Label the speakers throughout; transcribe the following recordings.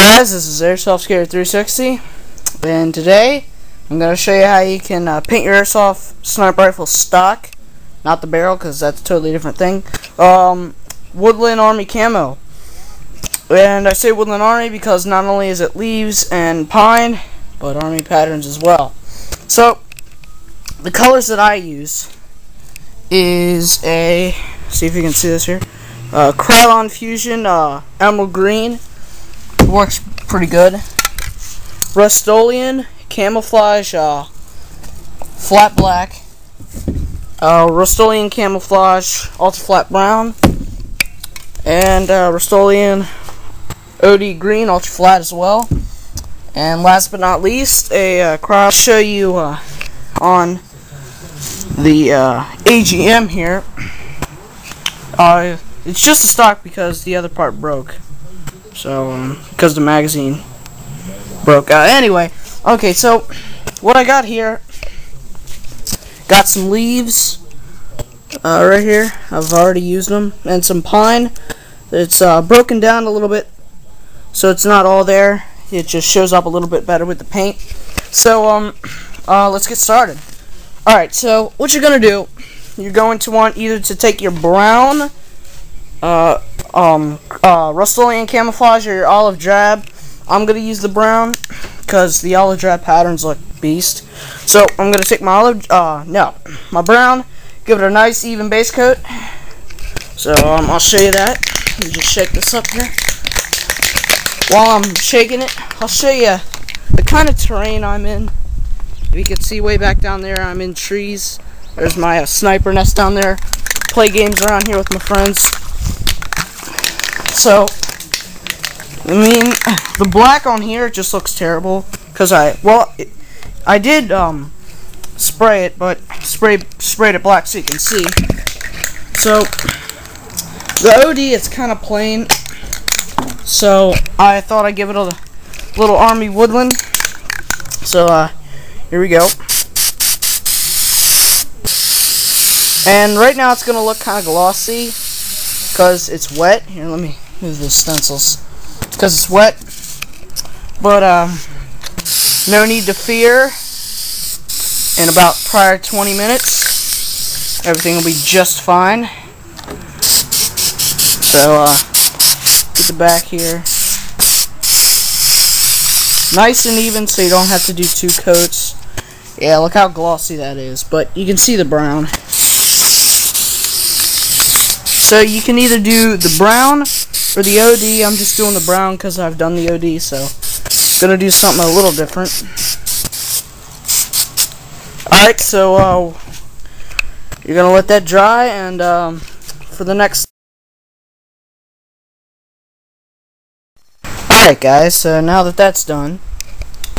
Speaker 1: Guys, this is Airsoft 360, and today I'm going to show you how you can paint your Airsoft sniper rifle stock, not the barrel because that's a totally different thing. Woodland Army Camo, and I say Woodland Army because not only is it leaves and pine, but army patterns as well. So the colors that I use is see if you can see this here, Krylon Fusion Emerald Green. Works pretty good. Rust-Oleum Camouflage Flat Black, Rust-Oleum Camouflage Ultra Flat Brown, and Rust-Oleum OD Green Ultra Flat as well. And last but not least, I'll show you on the AGM here. It's just a stock because the other part broke. So, because the magazine broke. Anyway, okay, so what I got here, got some leaves right here. I've already used them, and some pine. It's broken down a little bit, so it's not all there. It just shows up a little bit better with the paint. So, let's get started. Alright, so what you're going to do, you're going to want either to take your brown Rust-Oleum Camouflage or your olive drab. I'm gonna use the brown because the olive drab patterns look beast. So I'm gonna take my my brown, give it a nice even base coat. So I'll show you that. Let me just shake this up here. While I'm shaking it, I'll show you the kind of terrain I'm in. If you can see way back down there, I'm in trees. There's my sniper nest down there. Play games around here with my friends. So, I mean, the black on here just looks terrible because I did spray it, but sprayed it black so you can see. So, the OD is kind of plain, so I thought I'd give it a little Army Woodland. So, here we go. And right now it's gonna look kind of glossy because it's wet. Here, let me move the stencils. Because it's wet, but no need to fear. In about prior 20 minutes, everything will be just fine. So get the back here nice and even, so you don't have to do two coats. Yeah, look how glossy that is. But you can see the brown. So you can either do the brown or the OD. I'm just doing the brown because I've done the OD, so I'm gonna do something a little different. Alright, so you're gonna let that dry, and for the next. Alright guys, so now that that's done,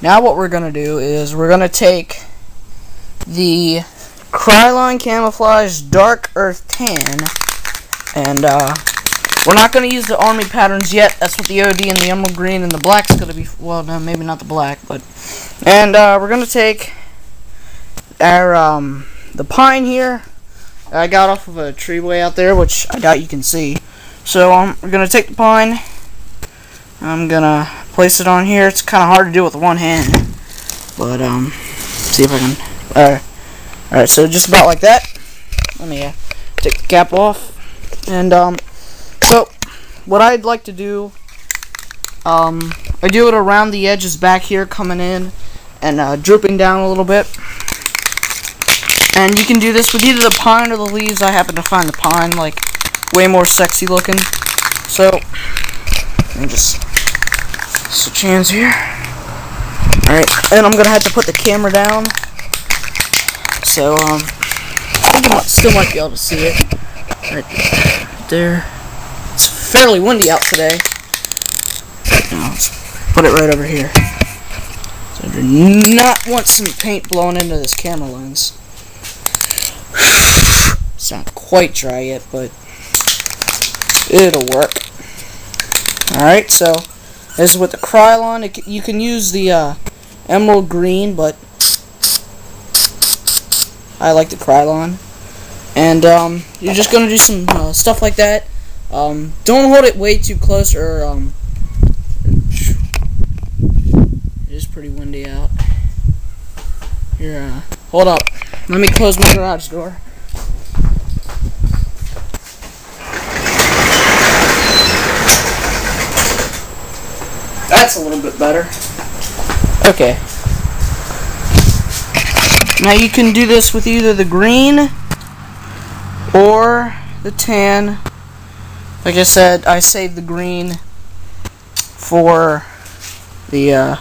Speaker 1: now what we're gonna do is we're gonna take the Krylon Camouflage Dark Earth Tan. And we're not going to use the army patterns yet. That's what the OD and the emerald green and the black's going to be. Well, no, maybe not the black, but. And we're going to take our the pine here. I got off of a tree way out there, which I doubt you can see. So we're going to take the pine. I'm going to place it on here. It's kind of hard to do with one hand, but see if I can. All right, so just about like that. Let me take the cap off. And so what I'd like to do, I do it around the edges back here, coming in and drooping down a little bit. And you can do this with either the pine or the leaves. I happen to find the pine like way more sexy looking. So let me just switch hands here. Alright, and I'm gonna have to put the camera down. So I think you still might be able to see it. Right there. It's fairly windy out today. Now let's put it right over here. So I do not want some paint blowing into this camera lens. It's not quite dry yet, but it'll work. Alright, so this is with the Krylon. You can use the emerald green, but I like the Krylon. And you're just going to do some stuff like that. Don't hold it way too close, or pretty windy out. Here, hold up. Let me close my garage door. That's a little bit better. Okay. Now you can do this with either the green or the tan. Like I said, I saved the green for the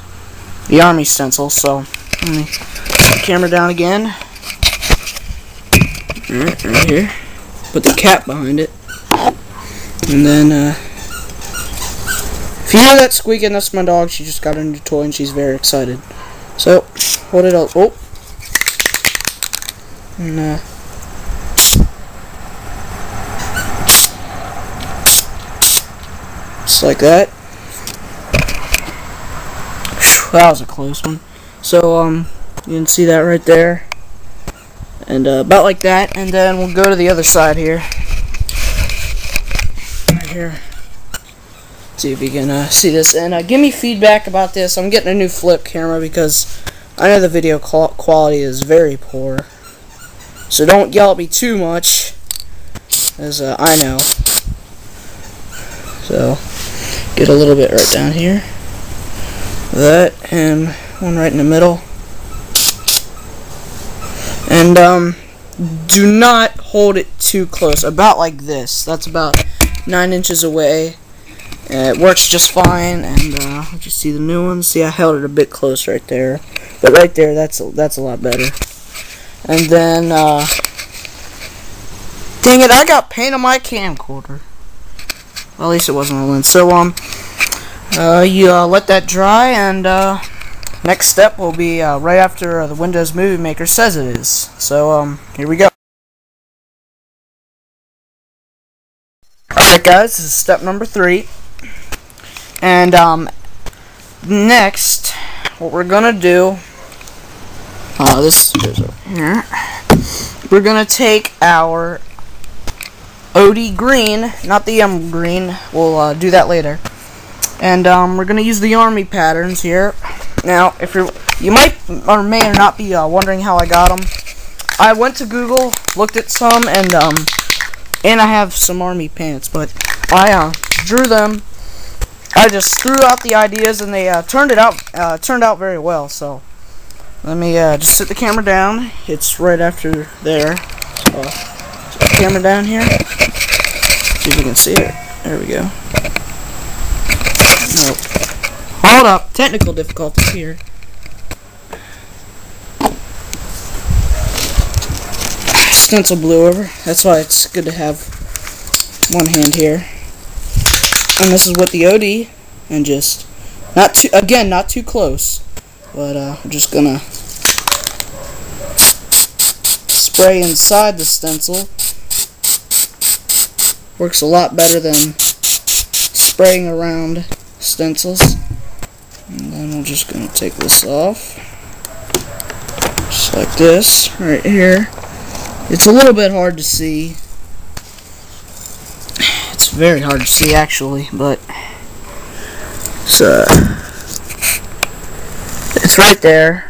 Speaker 1: army stencil. So let me put the camera down again. Alright, right here. Put the cap behind it. And then if you hear that squeaking, that's my dog. She just got a new toy and she's very excited. So hold it up. Oh. And just like that. That was a close one. So you can see that right there, and about like that. And then we'll go to the other side here. Right here. See if you can see this, and give me feedback about this. I'm getting a new flip camera because I know the video quality is very poor. So don't yell at me too much, as I know. So get a little bit right down here. That, and one right in the middle. And do not hold it too close. About like this. That's about 9 inches away. It works just fine. And let you see the new one. See, I held it a bit close right there. But right there, that's a lot better. And then, dang it, I got paint on my camcorder. Well, at least it wasn't a lens. So, you let that dry, and next step will be right after the Windows Movie Maker says it is. So, here we go. Alright guys, this is step number 3. And next, what we're gonna do, this goes over here. We're gonna take our OD green, not the green. We'll do that later. And we're gonna use the army patterns here. Now, if you might or may or not be wondering how I got them. I went to Google, looked at some, and I have some army pants, but I drew them. I just threw out the ideas, and they turned out very well. So let me just sit the camera down. It's right after there. So set the camera down here. See if you can see it. There we go. Nope. Hold up. Technical difficulties here. Stencil blew over. That's why it's good to have one hand here. And this is what the OD, and just not too close, but I'm just gonna spray inside the stencil. Works a lot better than spraying around stencils. And then we're just gonna take this off, just like this, right here. It's a little bit hard to see. It's very hard to see actually, but it's right there.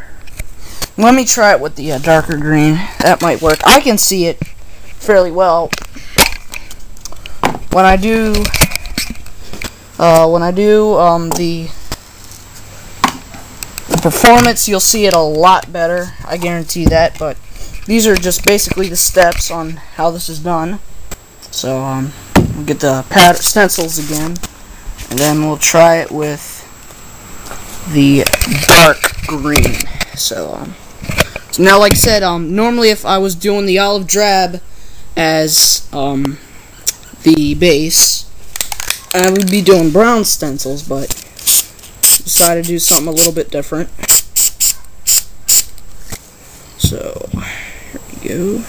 Speaker 1: Let me try it with the darker green. That might work. I can see it fairly well. When I do the performance, you'll see it a lot better. I guarantee that. But these are just basically the steps on how this is done. So we'll get the stencils again, and then we'll try it with the dark green. So now, like I said, normally if I was doing the olive drab as the base, I would be doing brown stencils, but decided to do something a little bit different. So here we go.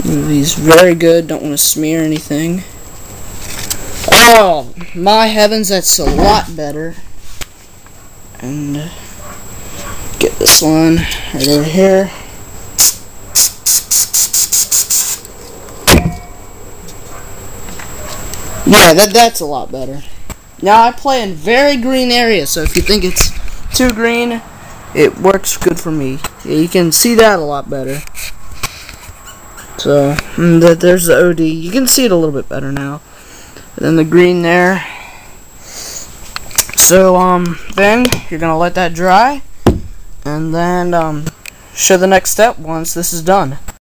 Speaker 1: These very good. Don't want to smear anything. Oh my heavens, that's a lot better. And get this one right over here. Yeah, that's a lot better. Now I play in very green areas, so if you think it's too green, it works good for me. You can see that a lot better. So, there's the OD. You can see it a little bit better now. And then the green there. So, then you're gonna let that dry, and then show the next step once this is done.